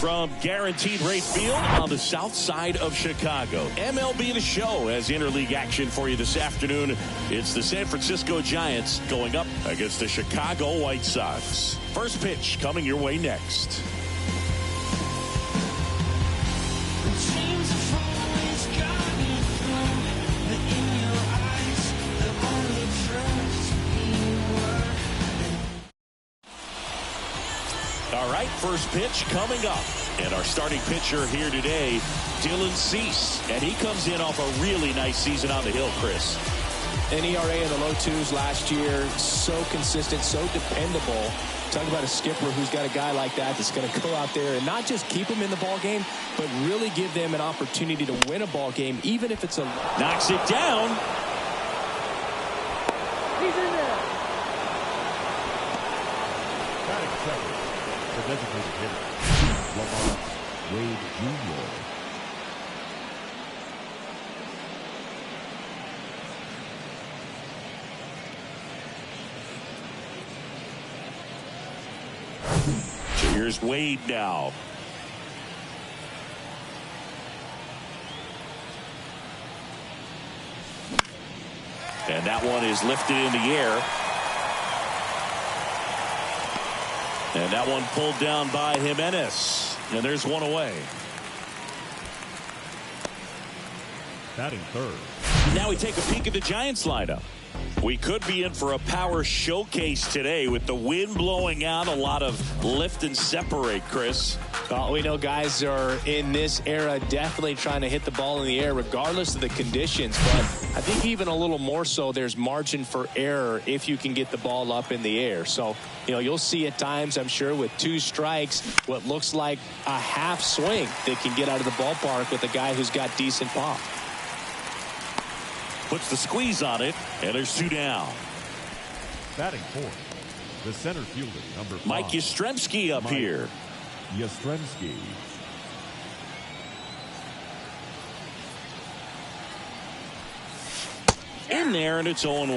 from Guaranteed Rate Field on the south side of Chicago. MLB The Show has interleague action for you this afternoon. It's the San Francisco Giants going up against the Chicago White Sox. First pitch coming your way next. All right, first pitch coming up. And our starting pitcher here today, Dylan Cease. And he comes in off a really nice season on the hill, Chris. An ERA in the low twos last year. So consistent, so dependable. Talk about a skipper who's got a guy like that that's going to go out there and not just keep them in the ball game, but really give them an opportunity to win a ball game, even if it's a... Knocks it down. He's in there. The designated hitter, Lamar Wade Jr. So here's Wade now. And that one is lifted in the air. And that one pulled down by Jimenez. And there's one away. Batting third. Now we take a peek at the Giants lineup. We could be in for a power showcase today with the wind blowing out, a lot of lift and separate, Chris. Well, we know guys are in this era definitely trying to hit the ball in the air regardless of the conditions, but I think even a little more so there's margin for error if you can get the ball up in the air. So, you'll see at times, I'm sure, with two strikes, what looks like a half swing that can get out of the ballpark with a guy who's got decent pop. Puts the squeeze on it, and there's two down. Batting fourth, the center fielder, number 5. Mike Yastrzemski up here. Yastrzemski. In there, and it's 0-1.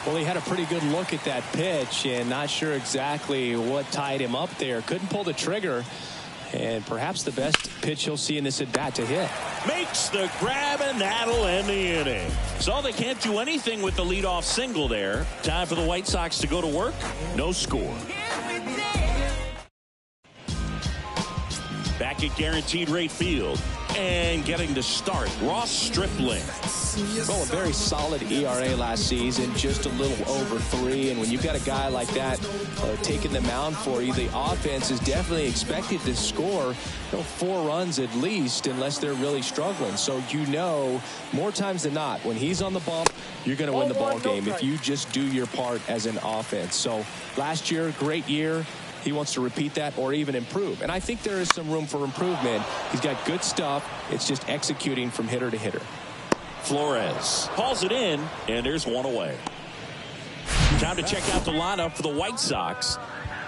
Well, he had a pretty good look at that pitch and not sure exactly what tied him up there. Couldn't pull the trigger, and perhaps the best pitch he'll see in this at-bat to hit. Makes the grab, and that'll end the inning. So they can't do anything with the leadoff single there. Time for the White Sox to go to work. No score. Back at Guaranteed Rate Field and getting to start, Ross Stripling. Well, a very solid ERA last season, just a little over 3. And when you've got a guy like that taking the mound for you, the offense is definitely expected to score 4 runs at least, unless they're really struggling. So more times than not, when he's on the bump, you're going to win the ball game if you just do your part as an offense. So last year, great year. He wants to repeat that or even improve. And I think there is some room for improvement. He's got good stuff. It's just executing from hitter to hitter. Flores hauls it in, and there's one away. Time to check out the lineup for the White Sox.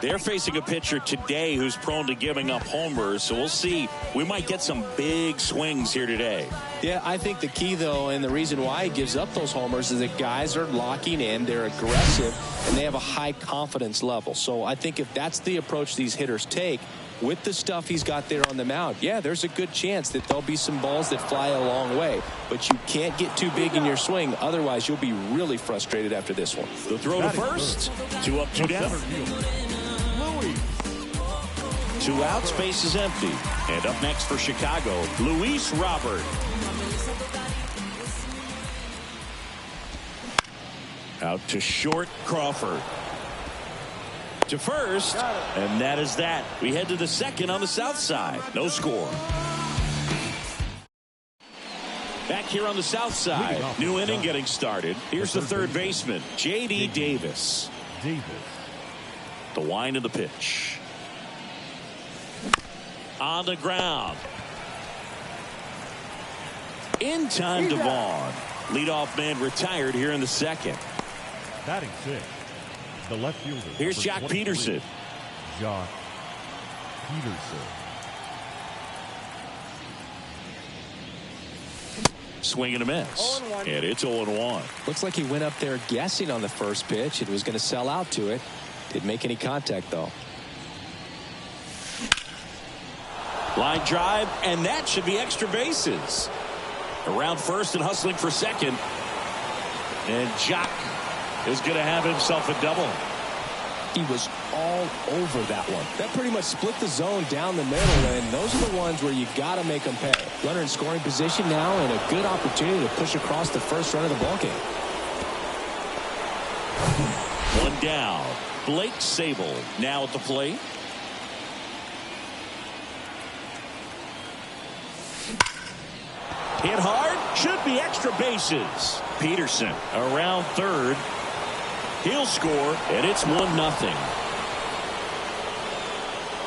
They're facing a pitcher today who's prone to giving up homers, so we'll see. We might get some big swings here today. Yeah, I think the key, though, and the reason why he gives up those homers is that guys are locking in, they're aggressive, and they have a high confidence level. So I think if that's the approach these hitters take, with the stuff he's got there on the mound, yeah, there's a good chance that there'll be some balls that fly a long way. But you can't get too big in your swing, otherwise you'll be really frustrated after this one. The throw to first, 2 up, 2 down. 2 outs, base is empty. And up next for Chicago, Luis Robert. Out to short, Crawford. To first, and that is that. We head to the second on the south side. No score. Back here on the south side, new inning getting started. Here's the third baseman, J.D. Davis. The wind of the pitch. On the ground. In time to Vaughn. Leadoff man retired here in the second. Batting 6, the left fielder. Here's Jock Peterson. Jock Peterson. Swing and a miss. And it's 0-1. Looks like he went up there guessing on the first pitch and was going to sell out to it. Didn't make any contact, though. Line drive, and that should be extra bases. Around first and hustling for second. And Jock is going to have himself a double. He was all over that one. That pretty much split the zone down the middle, and those are the ones where you got to make them pay. Runner in scoring position now, and a good opportunity to push across the first run of the ballgame. One down. Blake Sabol now at the plate. Hit hard. Should be extra bases. Peterson around third. He'll score, and it's 1-0.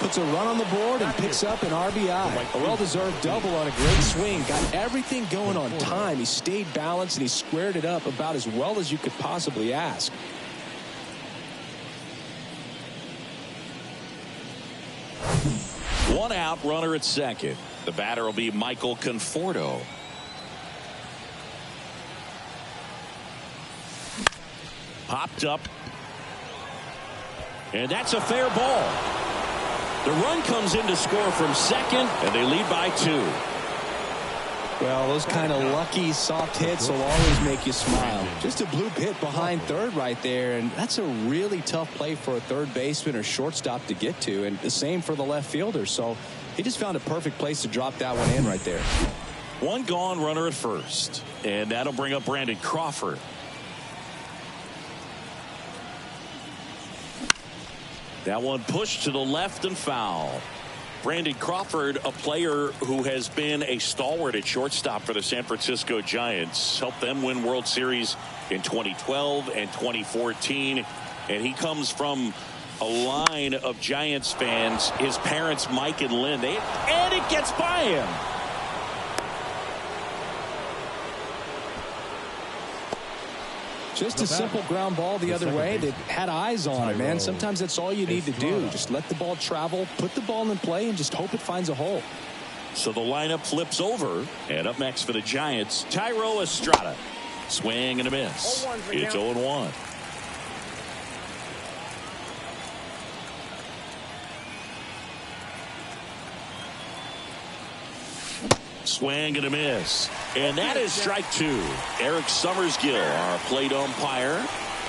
Puts a run on the board and picks up an RBI. A well-deserved double on a great swing. Got everything going on time. He stayed balanced, and he squared it up about as well as you could possibly ask. One out, runner at second. The batter will be Michael Conforto. Popped up. And that's a fair ball. The run comes in to score from second, and they lead by 2. Well, those kind of lucky soft hits will always make you smile. Just a bloop hit behind third right there, and that's a really tough play for a third baseman or shortstop to get to, and the same for the left fielder. So he just found a perfect place to drop that one in right there. One gone, runner at first, and that'll bring up Brandon Crawford. That one pushed to the left and foul. Brandon Crawford, a player who has been a stalwart at shortstop for the San Francisco Giants, helped them win World Series in 2012 and 2014. And he comes from a line of Giants fans. His parents, Mike and Lynn, and it gets by him. Just a simple ground ball the other way that had eyes on it, man. Sometimes that's all you need to do. Just let the ball travel, put the ball in play, and just hope it finds a hole. So the lineup flips over, and up next for the Giants, Thairo Estrada. Swing and a miss. It's 0-1. Swing and a miss. And that is strike 2. Eric Summersgill, our plate umpire.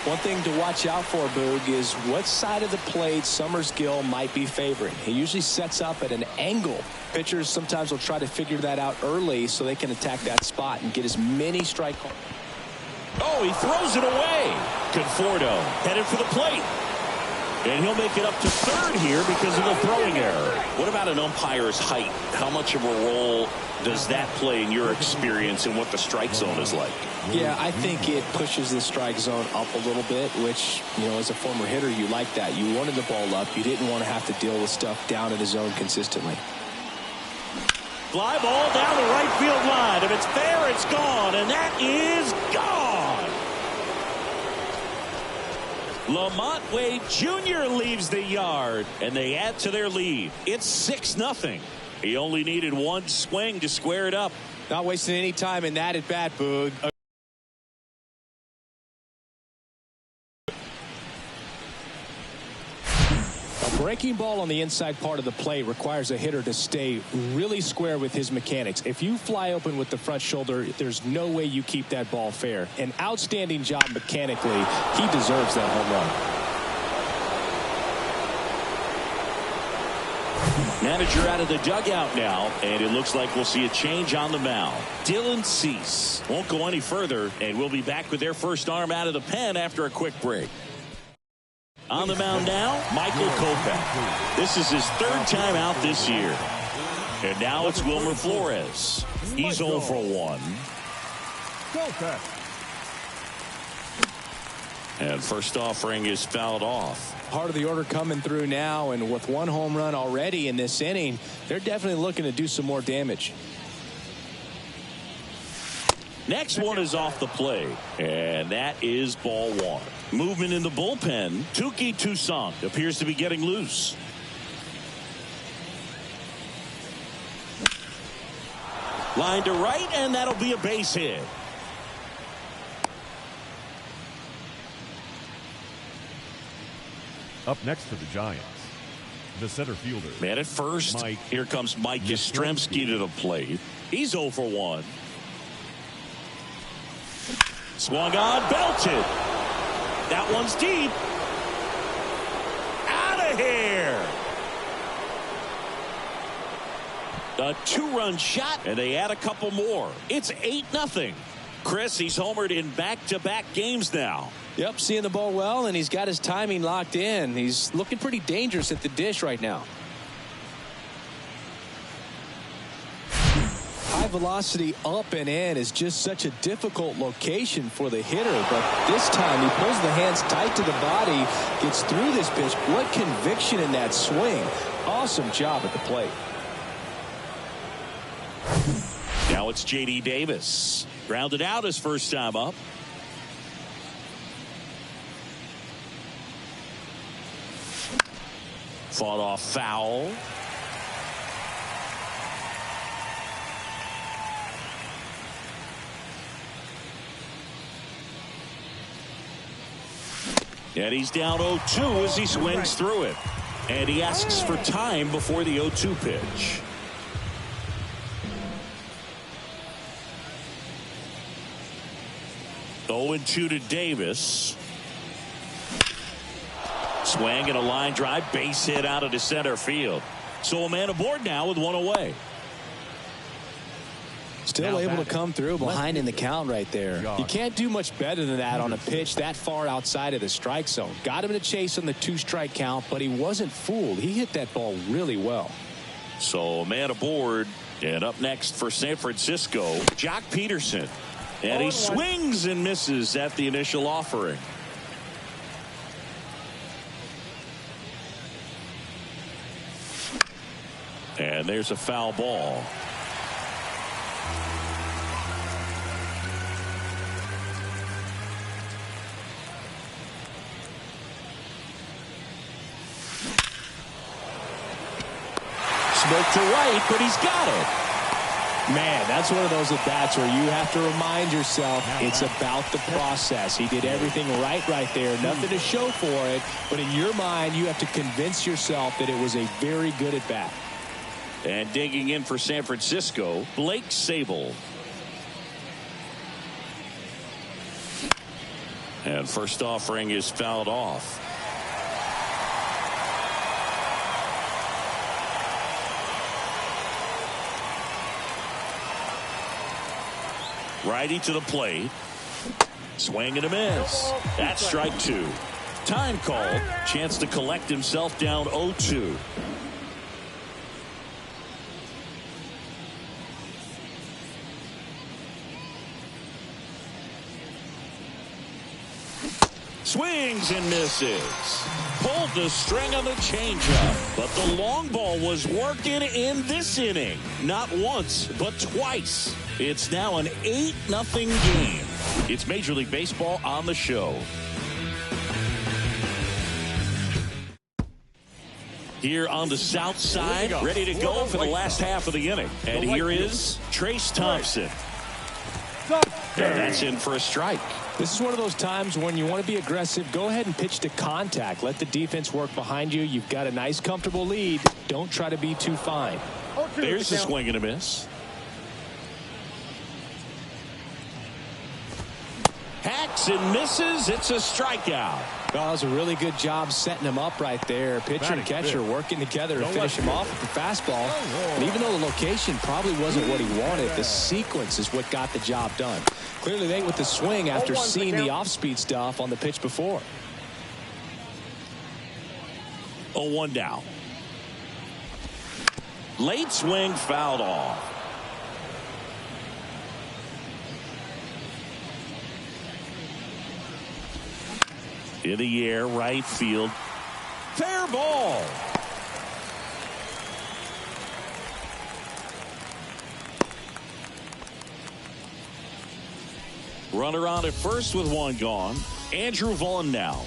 One thing to watch out for, Boog, is what side of the plate Summersgill might be favoring. He usually sets up at an angle. Pitchers sometimes will try to figure that out early so they can attack that spot and get as many strike calls. Oh, he throws it away. Conforto headed for the plate. And he'll make it up to third here because of the throwing error. What about an umpire's height? How much of a role does that play in your experience and what the strike zone is like? Yeah, I think it pushes the strike zone up a little bit, which, you know, as a former hitter, you like that. You wanted the ball up. You didn't want to have to deal with stuff down in the zone consistently. Fly ball down the right field line. If it's fair, it's gone. And that is gone. Lamont Wade Jr. leaves the yard, and they add to their lead. It's 6-0. He only needed one swing to square it up. Not wasting any time in that at bat, Boog. A breaking ball on the inside part of the plate requires a hitter to stay really square with his mechanics. If you fly open with the front shoulder, there's no way you keep that ball fair. An outstanding job mechanically. He deserves that home run. Manager out of the dugout now, and it looks like we'll see a change on the mound. Dylan Cease won't go any further, and we'll be back with their first arm out of the pen after a quick break. On the mound now, Michael Kopech. This is his third time out this year. And now it's Wilmer Flores. He's 0 for 1. And first offering is fouled off. Part of the order coming through now, and with one home run already in this inning, they're definitely looking to do some more damage. Next one is off the plate, and that is ball 1. Movement in the bullpen. Touki Toussaint appears to be getting loose. Line to right, and that'll be a base hit. Up next for the Giants, the center fielder. Man at first. Here comes Mike Yastrzemski to the plate. He's 0 for 1. Swung on, belted. That one's deep. Out of here. A 2-run shot, and they add a couple more. It's 8-0. Chris, he's homered in back-to-back games now. Yep, seeing the ball well, and he's got his timing locked in. He's looking pretty dangerous at the dish right now. High velocity up and in is just such a difficult location for the hitter, but this time he pulls the hands tight to the body, gets through this pitch. What conviction in that swing. Awesome job at the plate. Now it's J.D. Davis. Grounded out his first time up. Fought off foul. And he's down 0-2 as he swings through it. And he asks for time before the 0-2 pitch. Oh, 0-2 to Davis. Swing and a line drive, base hit out of the center field. So a man aboard now with one away. Still able to come through behind in the count right there. You can't do much better than that on a pitch that far outside of the strike zone. Got him to chase on the 2-strike count, but he wasn't fooled. He hit that ball really well. So a man aboard, and up next for San Francisco, Joc Pederson. And he swings and misses at the initial offering. And there's a foul ball. Smoke to right, but he's got it. Man, that's one of those at-bats where you have to remind yourself it's about the process. He did everything right there. Nothing to show for it. But in your mind, you have to convince yourself that it was a very good at-bat. And digging in for San Francisco, Blake Sabol. And first offering is fouled off. Righty to the plate. Swing and a miss. That's strike 2. Time called. Chance to collect himself down 0-2. Swings and misses. Pulled the string on the changeup. But the long ball was working in this inning. Not once, but twice. It's now an 8-0 game. It's Major League Baseball on the show. Here on the south side, ready to go for the last half of the inning. And here is Trayce Thompson. And that's in for a strike. This is one of those times when you want to be aggressive. Go ahead and pitch to contact. Let the defense work behind you. You've got a nice, comfortable lead. Don't try to be too fine. There's the swing and a miss. Hacks and misses. It's a strikeout. Well, that was a really good job setting him up right there. Pitcher and catcher working together to finish him off with the fastball. And even though the location probably wasn't what he wanted, the sequence is what got the job done. Clearly late with the swing after seeing the off-speed stuff on the pitch before. 0-1 down. Late swing fouled off. In the air, right field. Fair ball. Runner on at first with one gone. Andrew Vaughn now.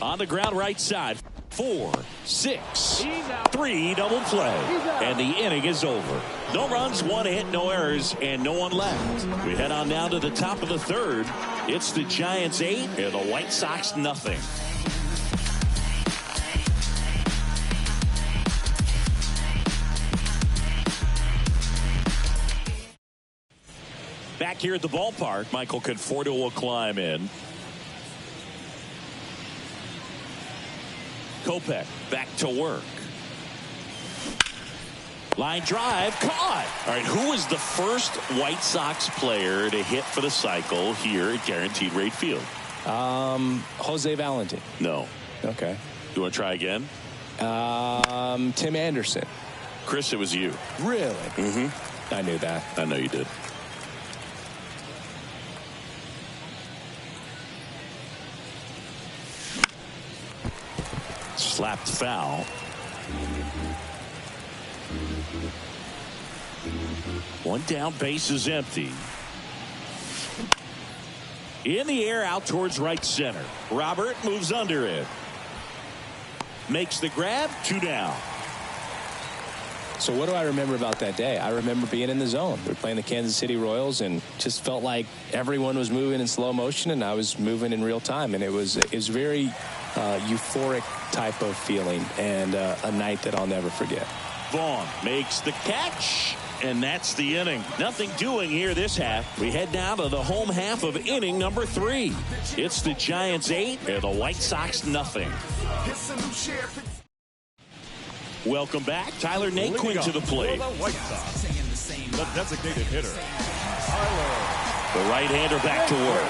On the ground right side. 4, 6, 3 double play. And the inning is over. No runs, 1 hit, no errors, and no one left. We head on down to the top of the third. It's the Giants 8 and the White Sox nothing. back here at the ballpark. Michael Conforto will climb in. Kopech back to work. Line drive caught. All right, who was the first White Sox player to hit for the cycle here at Guaranteed Rate Field? Jose Valentin. No. Okay. You want to try again? Tim Anderson. Chris, it was you. Really? Mm-hmm. I knew that. I know you did. Slapped foul. One down, base is empty. In the air, out towards right center. Robert moves under it. Makes the grab, 2 down. So what do I remember about that day? I remember being in the zone. We were playing the Kansas City Royals and just felt like everyone was moving in slow motion and I was moving in real time. And it was very euphoric type of feeling and a night that I'll never forget. Vaughn makes the catch. And that's the inning. Nothing doing here this half. We head down to the home half of inning number 3. It's the Giants 8 and the White Sox nothing. Welcome back. Tyler Naquin to the plate. The White Sox, the designated hitter, Tyler. The right-hander back to work.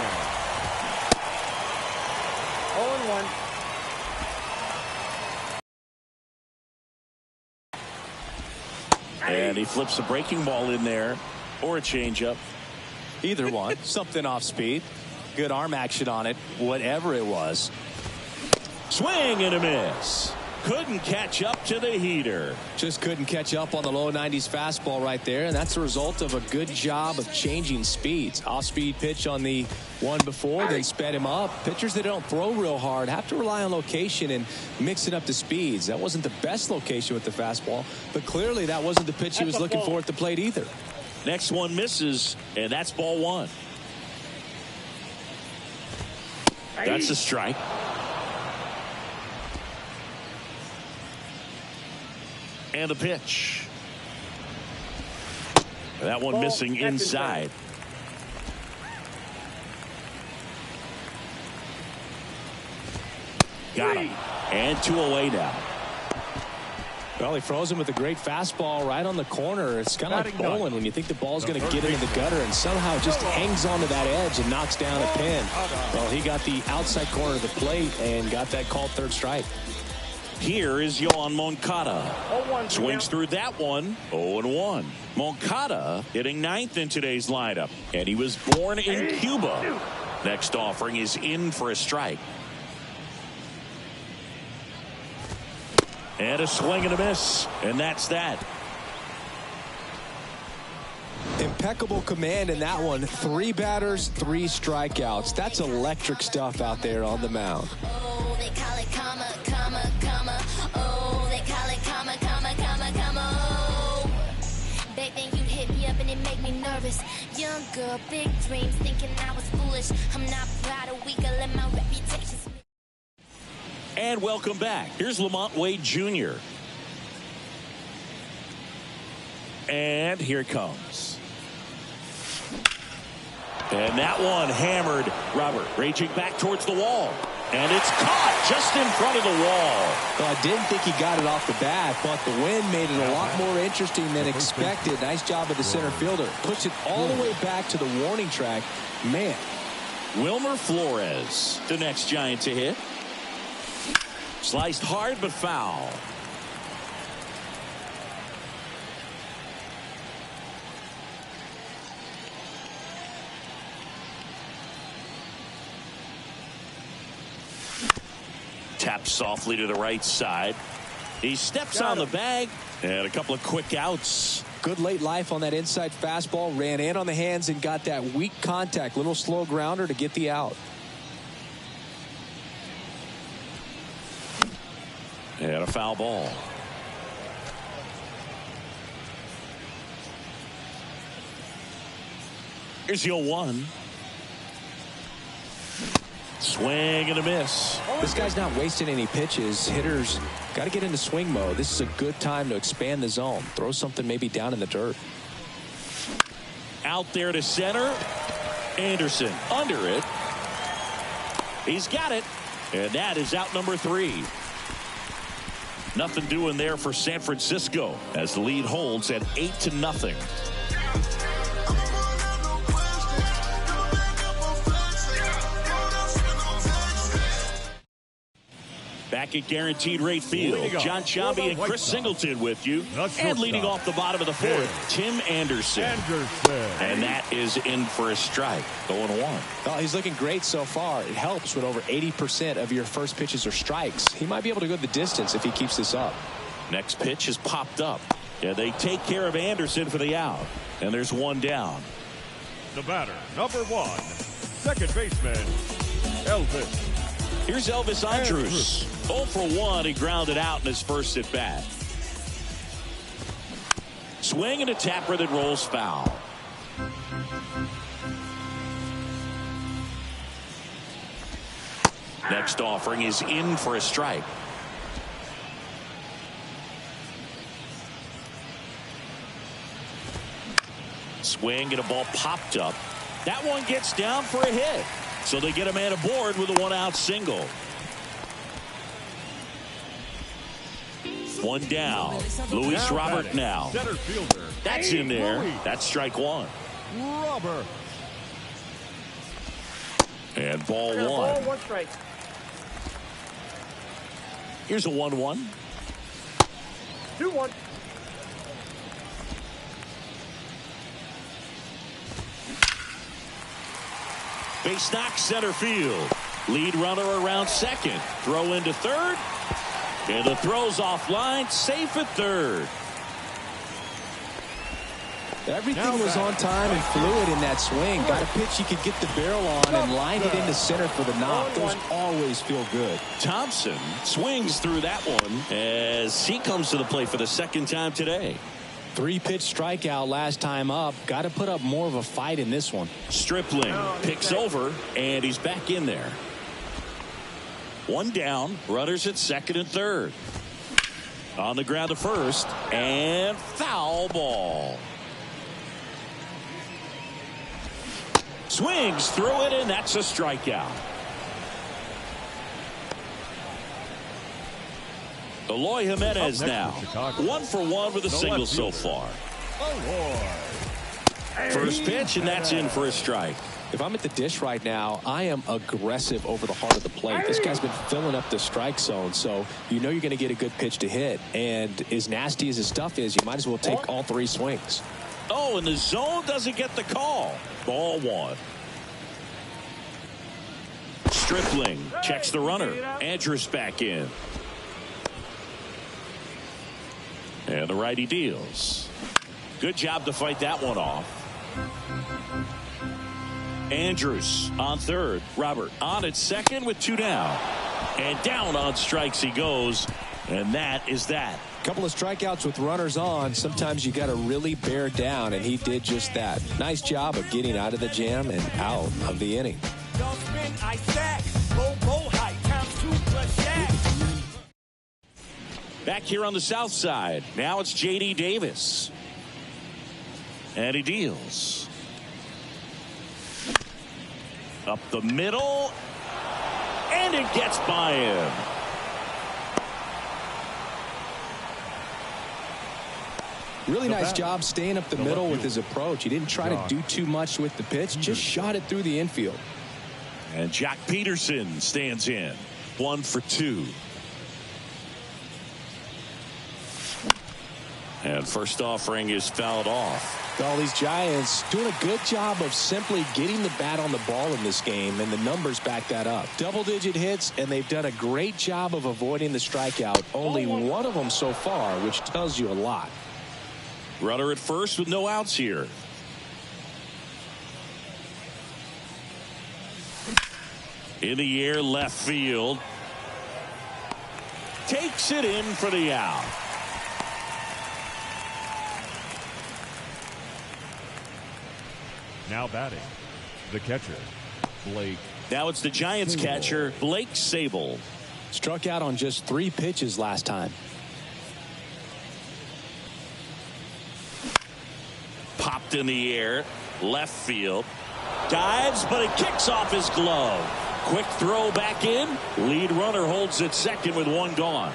0-1. And he flips a breaking ball in there or a changeup. Either one. Something off speed. Good arm action on it. Whatever it was. Swing and a miss. Couldn't catch up to the heater. Just couldn't catch up on the low 90s fastball right there. And that's a result of a good job of changing speeds. Off-speed pitch on the one before, then sped him up. Pitchers that don't throw real hard have to rely on location and mix it up to speeds. That wasn't the best location with the fastball, but clearly that wasn't the pitch he was looking for at the plate either. Next one misses, and that's ball 1. That's a strike. And a pitch. That one missing inside. Got him. And 2 away now. Well, he froze him with a great fastball right on the corner. It's kind of like bowling when you think the ball's going to get into the gutter and somehow just hangs onto that edge and knocks down a pin. Well, he got the outside corner of the plate and got that called third strike. Here is Yoan Moncada. Swings through that one. 0-1. Moncada hitting 9th in today's lineup. And he was born in Cuba. Next offering is in for a strike. And a swing and a miss. And that's that. Impeccable command in that one. 3 batters, 3 strikeouts. That's electric stuff out there on the mound. Oh, they call it karma, karma, karma. Oh, they call it karma, karma, karma, karma. Oh, back then you hit me up and it made me nervous. Young girl, big dreams, thinking I was foolish. I'm not proud of weak, I let my reputation. And welcome back. Here's Lamont Wade Jr. And here it comes. And that one hammered. Robert raging back towards the wall. And it's caught just in front of the wall. Well, I didn't think he got it off the bat, but the wind made it a lot more interesting than expected. Nice job of the center fielder. Pushed it all the way back to the warning track. Man. Wilmer Flores, the next Giant to hit. Sliced hard but foul. Taps softly to the right side. He steps on the bag and a couple of quick outs. Good late life on that inside fastball. Ran in on the hands and got that weak contact. Little slow grounder to get the out. And a foul ball. Here's 0-1. Swing and a miss. This guy's not wasting any pitches. Hitters got to get into swing mode. This is a good time to expand the zone. Throw something maybe down in the dirt. Out there to center. Anderson under it. He's got it. And that is out number 3. Nothing doing there for San Francisco as the lead holds at 8-0. Back at Guaranteed Rate Field, John Sciambi and Chris Singleton with you. And leading off the bottom of the 4th, Tim Anderson. And that is in for a strike, going 1. Oh, he's looking great so far. It helps when over 80% of your first pitches are strikes. He might be able to go the distance if he keeps this up. Next pitch is popped up. And they take care of Anderson for the out. And there's 1 down. The batter, number 1, second baseman, Elvis. Here's Elvis Andrus. 0 for 1. He grounded out in his first at bat. Swing and a tapper that rolls foul. Next offering is in for a strike. Swing and a ball popped up. That one gets down for a hit. So they get a man aboard with a 1-out single. 1 down. Luis Robert now. Center fielder. That's in there. That's strike 1. Robert. And ball 1. 1 strike. Here's a 1-1. 2-1. Base knock center field. Lead runner around second. Throw into third. And the throw's offline. Safe at third. Everything was on time and fluid in that swing. Got a pitch you could get the barrel on and lined it into center for the knock. Those always feel good. Thompson swings through that one as he comes to the plate for the second time today. 3-pitch strikeout last time up. Got to put up more of a fight in this one. Stripling picks over, and he's back in there. 1 down. Runners at second and third. On the ground to first, and foul ball. Swings through it, and that's a strikeout. Eloy Jimenez now. 1 for 1 with a single so far. First pitch, and that's in for a strike. If I'm at the dish right now, I am aggressive over the heart of the plate. This guy's been filling up the strike zone, so you know you're going to get a good pitch to hit. And as nasty as his stuff is, you might as well take all 3 swings. Oh, and the zone doesn't get the call. Ball 1. Stripling checks the runner. Andrus back in. And the righty deals. Good job to fight that one off. Andrus on third. Robert on at second with 2 down. And down on strikes he goes. And that is that. Couple of strikeouts with runners on. Sometimes you got to really bear down, and he did just that. Nice job of getting out of the jam and out of the inning. Back here on the south side. Now it's J.D. Davis. And he deals. Up the middle. And it gets by him. Really nice job staying up the middle with his approach. He didn't try to do too much with the pitch. Just shot it through the infield. And Jack Peterson stands in. 1 for 2. And first offering is fouled off. All these Giants doing a good job of simply getting the bat on the ball in this game, and the numbers back that up. Double-digit hits, and they've done a great job of avoiding the strikeout. Only one of them so far, which tells you a lot. Runner at first with no outs here. In the air, left field. Takes it in for the out. Now batting, the catcher, Blake. Now it's the Giants catcher, Blake Sabol. Struck out on just 3 pitches last time. Popped in the air. Left field. Dives, but it kicks off his glove. Quick throw back in. Lead runner holds at second with one gone.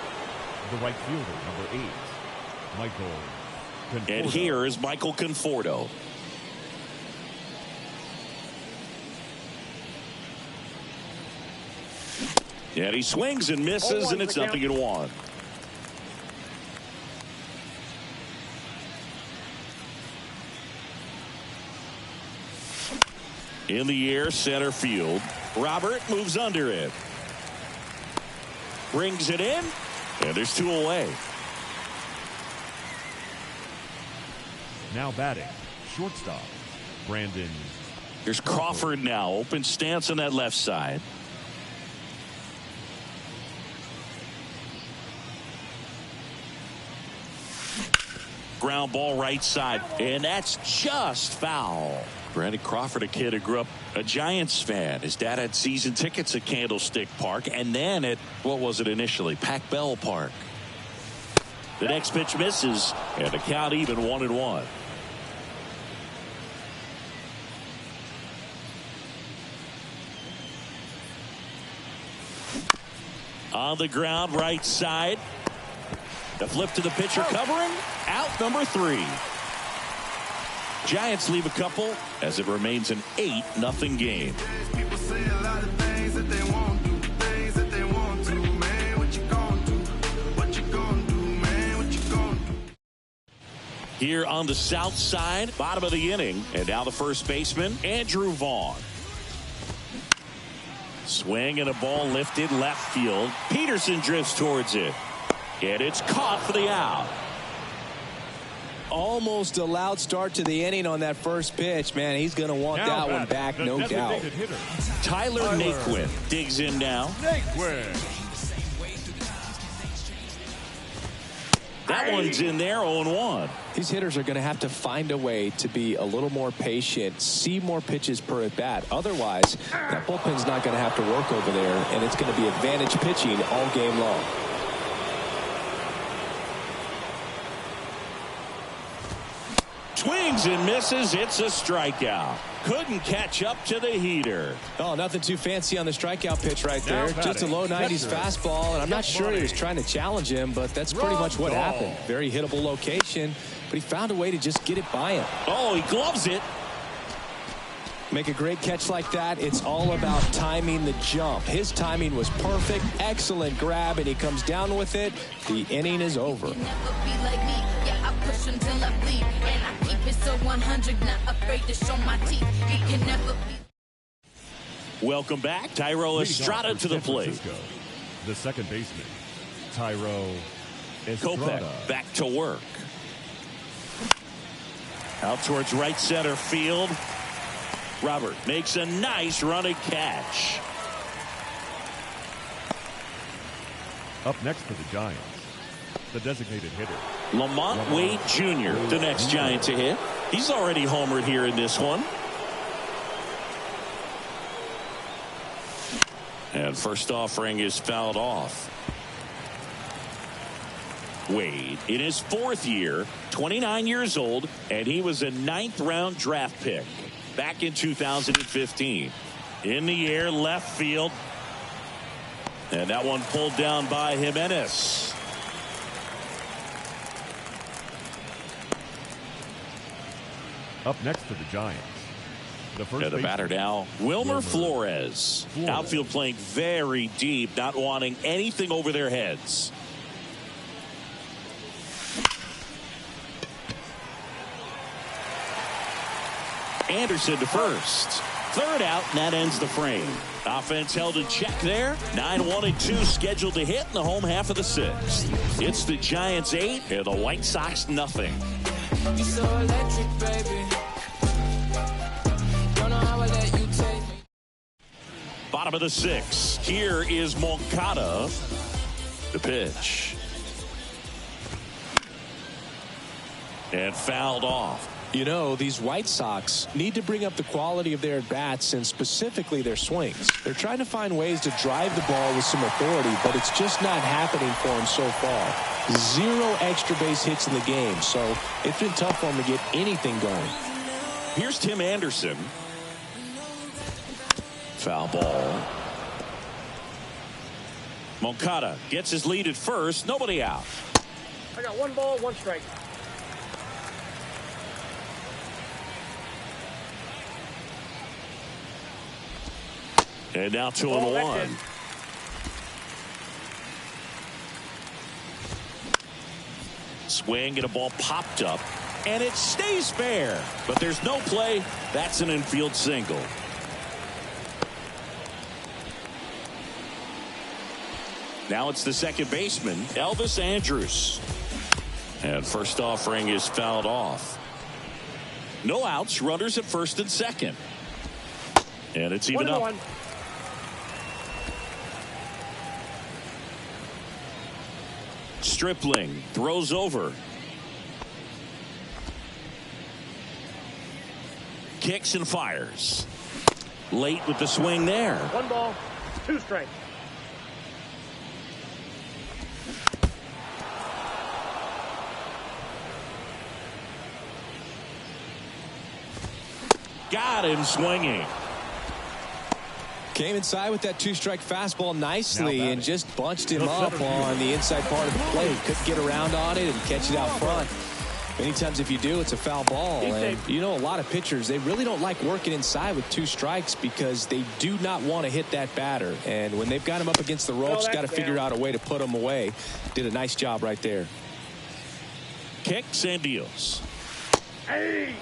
The right fielder, number 8, Michael Conforto. And here is Michael Conforto. And he swings and misses, and it's 0-1. In the air, center field. Robert moves under it. Brings it in, and there's 2 away. Now batting, shortstop, Brandon. Here's Crawford now. Open stance on that left side. Ground ball right side, and that's just foul. Brandon Crawford, a kid who grew up a Giants fan. His dad had season tickets at Candlestick Park, and then at, what was it initially, Pac Bell Park. The next pitch misses, and the count even 1-1. On the ground, right side. The flip to the pitcher, covering. Out number 3. Giants leave a couple as it remains an 8-0 game. People say a lot of things that they won't do, things that they want to. Man, what you gonna do? What you gonna do, man? What you gonna do? Here on the south side, bottom of the inning, and now the first baseman, Andrew Vaughn. Swing and a ball lifted left field. Peterson drifts towards it, and it's caught for the out. Almost a loud start to the inning on that first pitch. Man, he's going to want Now that one back, no doubt. Hitter, Tyler Naquin digs in now. That one's in there, 0-1. These hitters are going to have to find a way to be a little more patient, see more pitches per at bat. Otherwise, that bullpen's not going to have to work over there, and it's going to be advantage pitching all game long. Swings and misses. It's a strikeout. Couldn't catch up to the heater. Oh, nothing too fancy on the strikeout pitch right there. Just a low 90s fastball, and I'm not sure he was trying to challenge him, but that's pretty much what happened. Very hittable location, but he found a way to just get it by him. Oh, he gloves it. Make a great catch like that. It's all about timing the jump. His timing was perfect. Excellent grab, and he comes down with it. The inning is over. Welcome back. Thairo Estrada to the plate. The second baseman, Thairo Estrada. Kopech back to work. Out towards right center field. Robert makes a nice running catch. Up next for the Giants, the designated hitter, Lamont Wade Jr., the next Giant to hit. He's already homered here in this one. And first offering is fouled off. Wade in his 4th year, 29 years old, and he was a 9th-round draft pick back in 2015. In the air, left field. And that one pulled down by Jimenez. up next for the Giants. The batter now, Wilmer Flores. Outfield playing very deep, not wanting anything over their heads. Anderson to first. Third out, and that ends the frame. Offense held in check there. 9-1-2 scheduled to hit in the home half of the 6th. It's the Giants 8 and the White Sox nothing. You so electric, baby. Don't know how I let you take me. Bottom of the 6th. Here is Moncada. The pitch. And fouled off. You know, these White Sox need to bring up the quality of their at-bats and specifically their swings. They're trying to find ways to drive the ball with some authority, but it's just not happening for them so far. 0 extra base hits in the game, so it's been tough for them to get anything going. Here's Tim Anderson. Foul ball. Moncada gets his lead at first. Nobody out. I got 1 ball, 1 strike. And now 2-1. Swing and a ball popped up. And it stays fair. But there's no play. That's an infield single. Now it's the second baseman, Elvis Andrus. And first offering is fouled off. No outs, runners at first and second. And it's even up. 1-1. Stripling throws over. Kicks and fires. Late with the swing there. 1 ball, 2 strikes. Got him swinging. Came inside with that 2-strike fastball nicely and just bunched him up on the inside part of the plate. Couldn't get around on it and catch it out front. Many times if you do, it's a foul ball. And you know, a lot of pitchers, they really don't like working inside with 2 strikes because they do not want to hit that batter. And when they've got him up against the ropes, got to figure out a way to put him away. Did a nice job right there. Kicks and deals. Hey!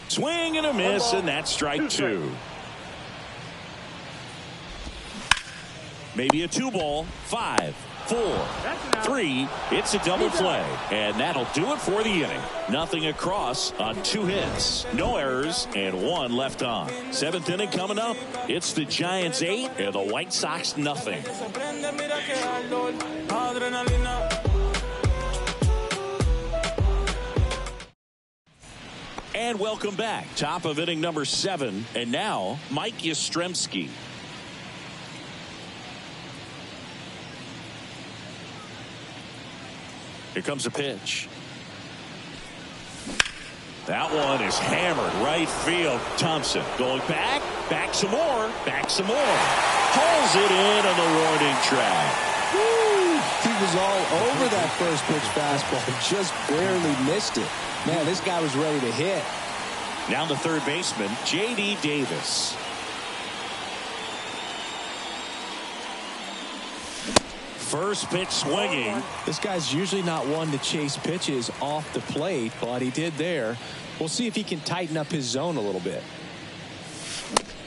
Swing and a miss, and that's strike 2. Maybe a 2-ball. 5, 4, 3. It's a double play, and that'll do it for the inning. Nothing across on 2 hits, no errors, and 1 left on. 7th inning coming up. It's the Giants 8 and the White Sox nothing. And welcome back. Top of inning number 7. And now, Mike Yastrzemski. Here comes a pitch. That one is hammered right field. Thompson going back some more, Pulls it in on the warning track. Woo! He was all over that first pitch fastball. Just barely missed it. Man, this guy was ready to hit. Now the third baseman, J.D. Davis. First pitch swinging. This guy's usually not one to chase pitches off the plate, but he did there. We'll see if he can tighten up his zone a little bit.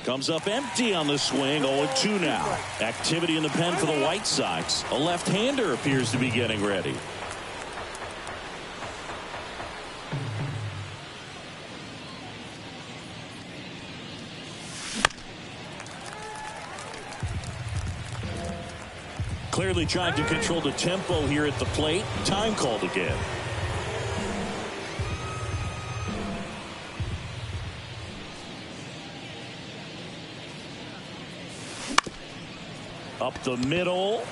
Comes up empty on the swing. 0-2 now. Activity in the pen for the White Sox. A left-hander appears to be getting ready. Clearly trying to control the tempo here at the plate. Time called again. Up the middle.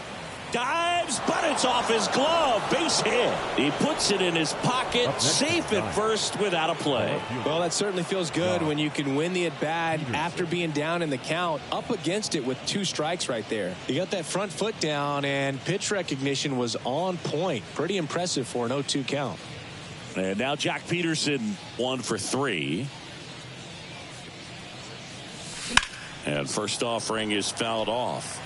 Dives, but it's off his glove. Base hit. He puts it in his pocket. Safe at first without a play. Well, that certainly feels good when you can win the at-bat after being down in the count, up against it with 2 strikes right there. He got that front foot down, and pitch recognition was on point. Pretty impressive for an 0-2 count. And now Jack Peterson 1 for 3. And first offering is fouled off.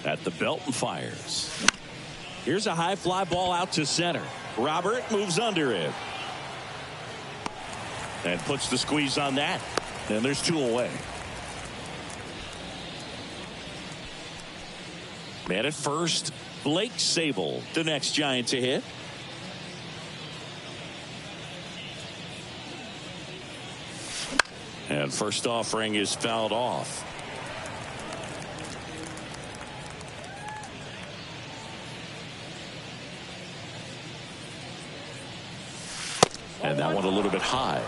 At the belt and fires. Here's a high fly ball out to center. Robert moves under it. And puts the squeeze on that. And there's 2 away. Man at first, Blake Sabol, the next Giant to hit. And first offering is fouled off. And that one a little bit high.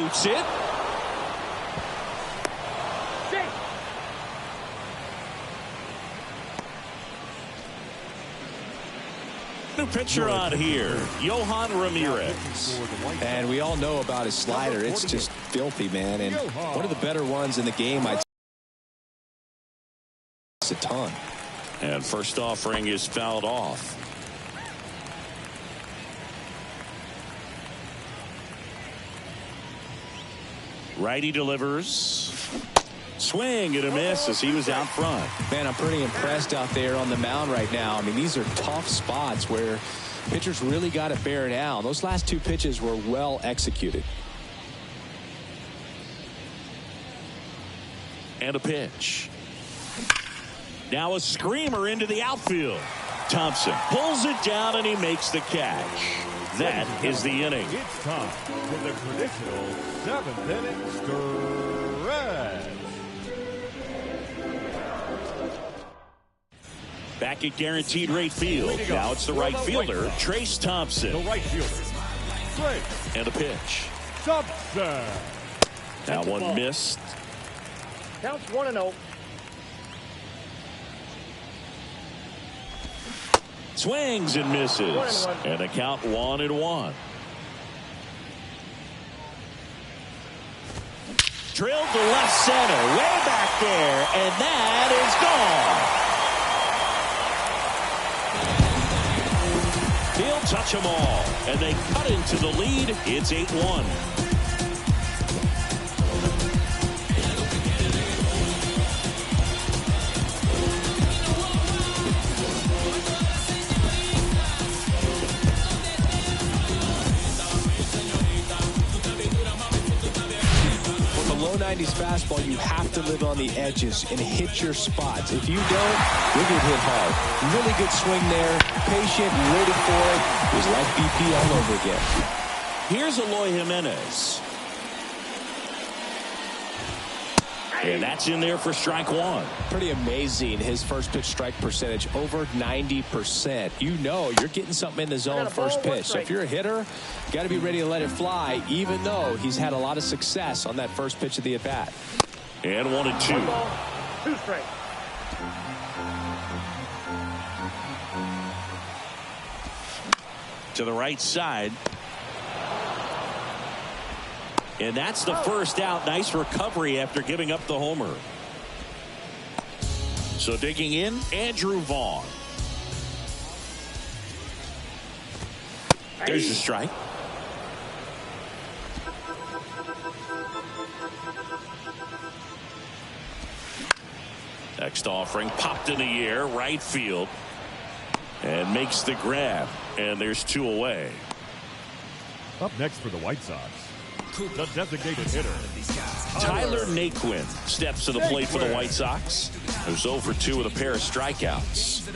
boots it. New pitcher on here, Yohan Ramirez. And we all know about his slider. It's just filthy, man. And one of the better ones in the game. It's a ton. And first offering is fouled off. Righty delivers. Swing and a miss as he was out front. Man, I'm pretty impressed out there on the mound right now. I mean, these are tough spots where pitchers really got to bear down. Those last two pitches were well executed. And a pitch. Now a screamer into the outfield. Thompson pulls it down and he makes the catch. That is the inning. It's time for the traditional 7th inning stretch. Back at Guaranteed Rate Field. Now it's the right fielder, Trace Thompson. The right fielder, Trace. And a pitch. Thompson. That one missed. Counts 1-0. Swings and misses. And the count 1-1. Drilled to left center. Way back there. And that is gone. He'll touch them all. And they cut into the lead. It's 8-1. Low 90s fastball, you have to live on the edges and hit your spots. If you don't, you'll get hit hard. Really good swing there. Patient, waited for it. It was like BP all over again. Here's Eloy Jimenez. And that's in there for strike one. Pretty amazing. His first pitch strike percentage over 90%. You know you're getting something in the zone first pitch. So if you're a hitter, you got to be ready to let it fly, even though he's had a lot of success on that first pitch of the at bat. And 1-2. 1 ball, 2 strikes. To the right side. And that's the first out. Nice recovery after giving up the homer. So digging in, Andrew Vaughn. There's the strike. Next offering popped in the air, right field. And makes the grab. And there's 2 away. Up next for the White Sox, the designated hitter, Tyler Naquin steps to the plate for the White Sox. Who's 0 for 2 with a pair of strikeouts.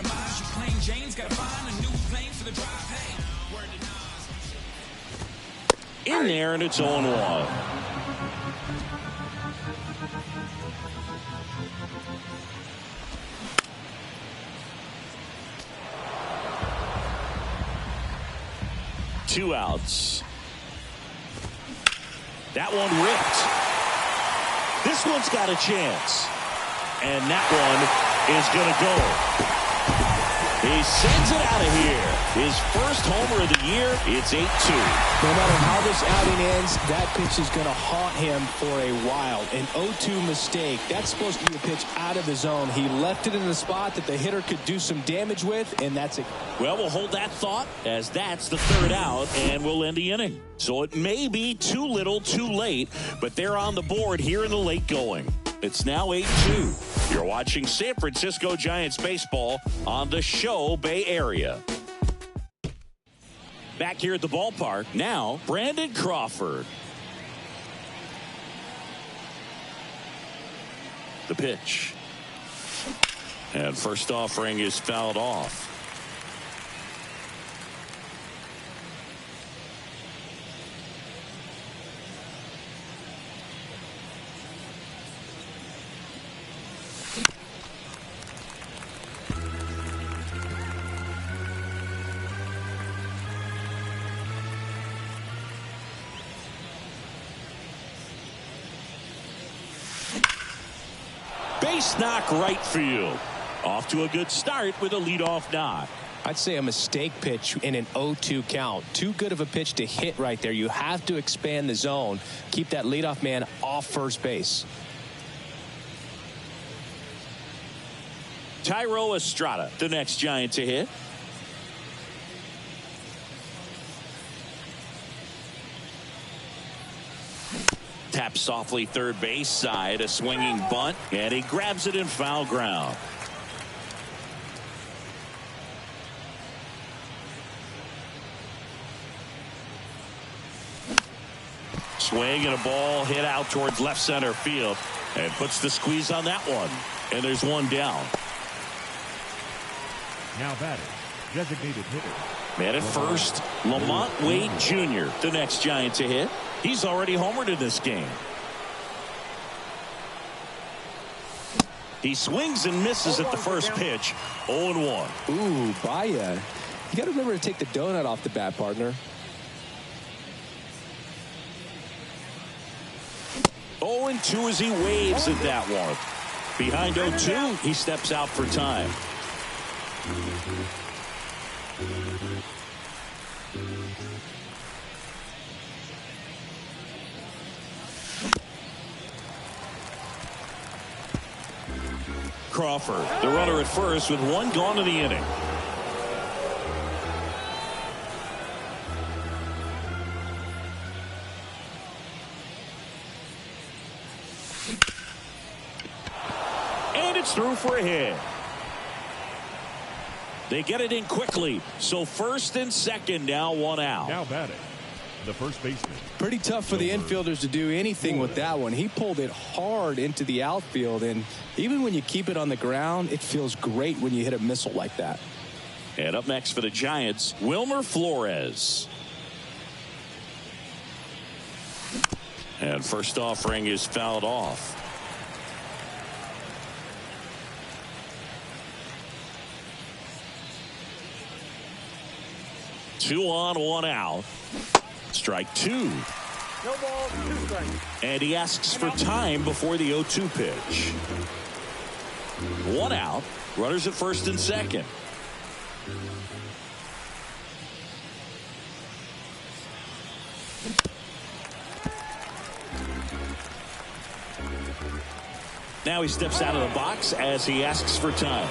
In there, and it's 0-1. Two outs. That one ripped. This one's got a chance. And that one is going to go. He sends it out of here. His first homer of the year. It's 8-2. No matter how this outing ends, that pitch is going to haunt him for a while. An 0-2 mistake. That's supposed to be a pitch out of the zone. He left it in the spot that the hitter could do some damage with, and that's it. Well, we'll hold that thought as that's the third out, and we'll end the inning. So it may be too little, too late, but they're on the board here in the late going. It's now 8-2. You're watching San Francisco Giants baseball on the Show Bay Area. Back here at the ballpark, now Brandon Crawford. The pitch. And first offering is fouled off. Nice knock right field. Off to a good start with a leadoff knock. I'd say a mistake pitch in an 0-2 count. Too good of a pitch to hit right there. You have to expand the zone. Keep that leadoff man off first base. Thairo Estrada, the next Giant to hit. Taps softly third base side, a swinging bunt, and he grabs it in foul ground. Swing and a ball hit out towards left center field and puts the squeeze on that one. And there's one down. Now batting, designated hitter. Man at first, Lamont Wade Jr., the next Giant to hit. He's already homered in this game. He swings and misses at the first pitch. 0-1. Ooh, Baya. You got to remember to take the donut off the bat, partner. 0-2 as he waves at that one. Behind 0-2, he steps out for time. Crawford, the runner at first with one gone in the inning. And it's through for a hit. They get it in quickly. So first and second, now one out. Now batting, the first baseman. Pretty tough for the infielders to do anything with that one. He pulled it hard into the outfield, and even when you keep it on the ground, it feels great when you hit a missile like that. And up next for the Giants, Wilmer Flores. And first offering is fouled off. Two on, one out. Strike two. No ball, 2 strikes. And he asks for time before the 0-2 pitch. One out. Runners at first and second. Now he steps out of the box as he asks for time.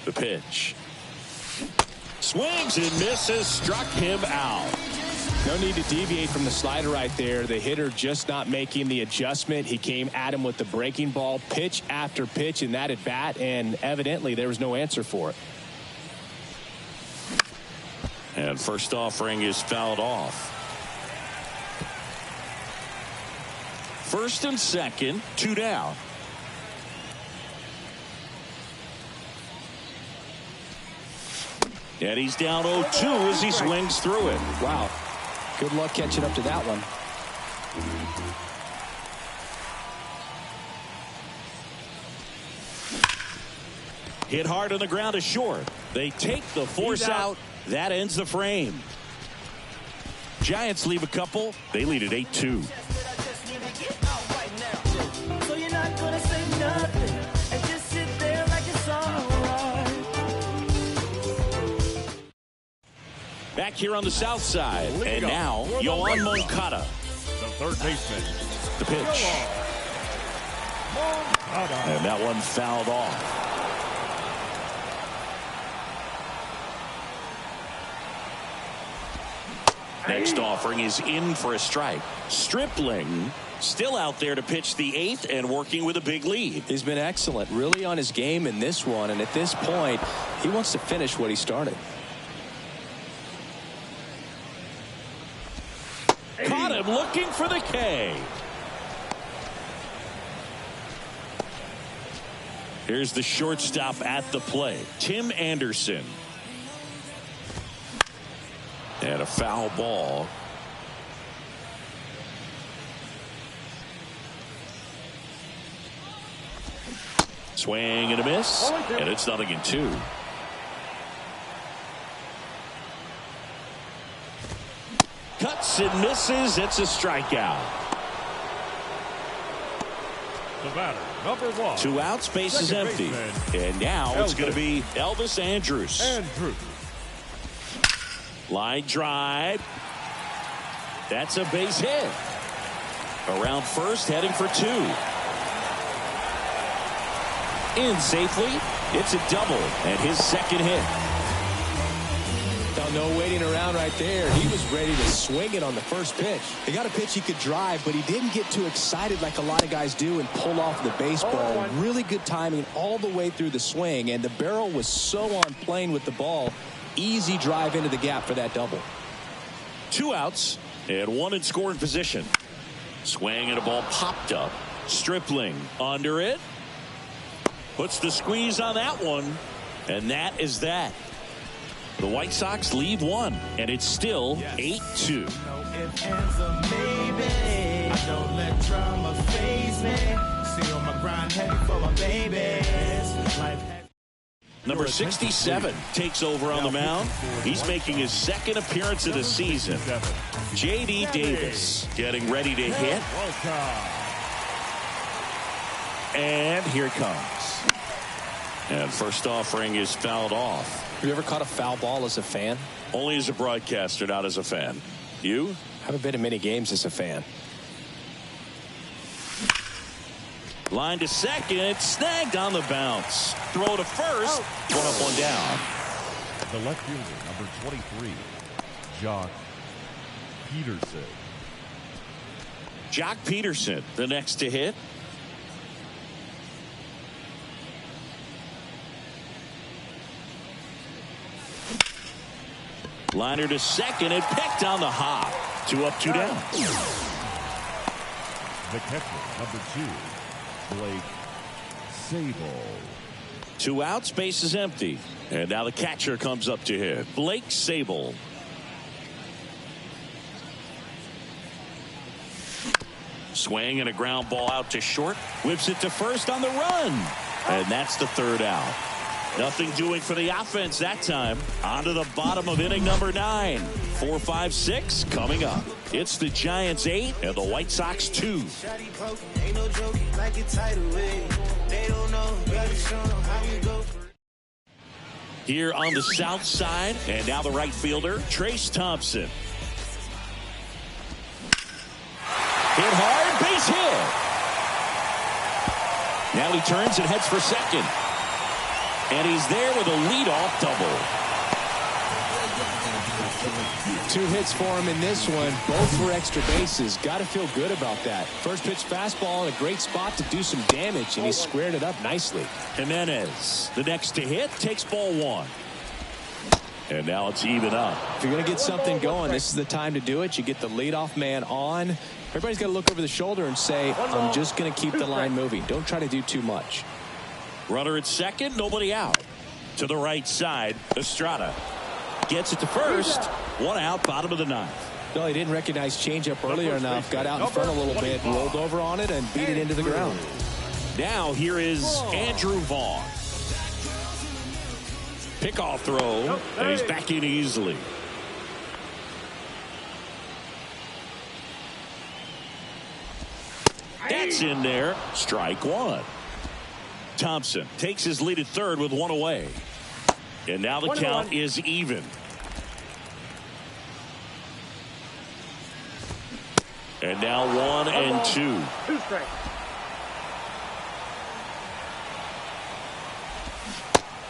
The pitch. Swings and misses, struck him out. No need to deviate from the slider right there. The hitter just not making the adjustment. He came at him with the breaking ball, pitch after pitch in that at bat, and evidently there was no answer for it. And first offering is fouled off. First and second, 2 down. And he's down 0-2 as he swings through it. Wow. Good luck catching up to that one. Hit hard on the ground to short. They take the force out. That ends the frame. Giants leave a couple. They lead at 8-2. So you're not gonna say nothing and just sit there like it's alright. Back here on the south side. And now, Yoan Moncada. The third baseman. The pitch. And that one fouled off. Next offering is in for a strike. Stripling still out there to pitch the 8th and working with a big lead. He's been excellent, really on his game in this one, and at this point, he wants to finish what he started. Caught him looking for the K. Here's the shortstop at the plate, Tim Anderson. And a foul ball. Swing and a miss. And it's 0-2. Cuts and misses. It's a strikeout. The batter, number 1. 2 outs, base is empty. And now it's going to be Elvis Andrus. Line drive. That's a base hit. Around first, heading for 2. In safely. It's a double and his second hit. No waiting around right there. He was ready to swing it on the first pitch. He got a pitch he could drive, but he didn't get too excited like a lot of guys do and pull off the baseball. Really good timing all the way through the swing, and the barrel was so on plane with the ball. Easy drive into the gap for that double. 2 outs and 1 in scoring position. Swing and a ball popped up. Stripling under it. Puts the squeeze on that one, and that is that. The White Sox lead 1, and it's still 8-2. Number 67 takes over on the mound. He's making his second appearance of the season. J.D. Davis getting ready to hit. And here it comes. And first offering is fouled off. Have you ever caught a foul ball as a fan? Only as a broadcaster, not as a fan. You? Haven't been to many games as a fan. Line to second, snagged on the bounce. Throw to first, 1 up, 1 down. The left fielder, number 23, Joc Pederson. Joc Pederson, the next to hit. Liner to second and picked on the hop. 2 up, 2 down. The catcher, number 2, Blake Sabol. 2 outs, base is empty. And now the catcher comes up to hit. Blake Sabol. Swing and a ground ball out to short. Whips it to first on the run. And that's the 3rd out. Nothing doing for the offense that time. On to the bottom of inning number 9. 4, 5, 6 coming up. It's the Giants 8 and the White Sox 2. Here on the south side, and now the right fielder, Trace Thompson. Hit hard, base hit. Now he turns and heads for second. And he's there with a leadoff double. 2 hits for him in this one, both for extra bases. Got to feel good about that. First pitch fastball in a great spot to do some damage, and he squared it up nicely. Jimenez, the next to hit, takes ball 1. And now it's even up. If you're going to get something going, this is the time to do it. You get the leadoff man on. Everybody's got to look over the shoulder and say, I'm just going to keep the line moving. Don't try to do too much. Runner at second, nobody out. To the right side, Estrada gets it to first. 1 out, bottom of the 9th. No, he didn't recognize changeup earlier enough. Got out in front a little bit, rolled over on it, and beat it into the ground. Now here is Andrew Vaughn. Pickoff throw, and he's back in easily. That's in there. Strike 1. Thompson takes his lead at third with 1 away. And now the count is even. And now 1 and 2.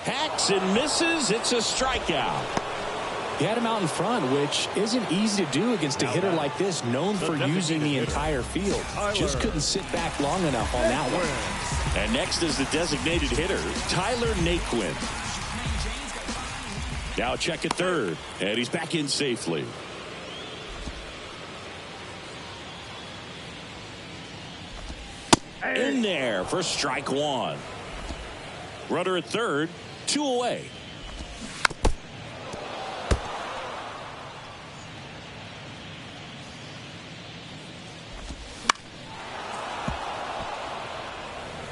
Hacks and misses. It's a strikeout. He had him out in front, which isn't easy to do against a hitter like this, known for using the entire field. Just couldn't sit back long enough on that one. And next is the designated hitter, Tyler Naquin. Now check at third, and he's back in safely. In there for strike 1. Runner at third, 2 away.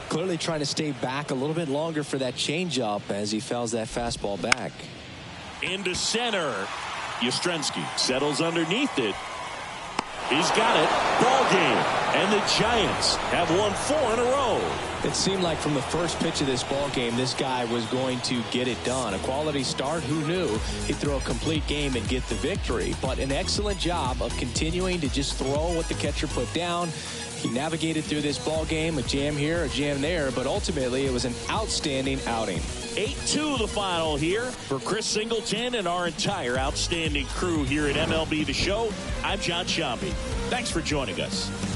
Clearly trying to stay back a little bit longer for that changeup as he fouls that fastball back. Into center. Yastrzemski settles underneath it, He's got it. Ball game. And the Giants have won 4 in a row. It seemed like from the first pitch of this ball game, this guy was going to get it done. A quality start. Who knew he'd throw a complete game and get the victory? But an excellent job of continuing to just throw what the catcher put down. He navigated through this ball game, a jam here, a jam there, but ultimately it was an outstanding outing. 8-2 the final here for Chris Singleton and our entire outstanding crew here at MLB The Show. I'm John Sciambi. Thanks for joining us.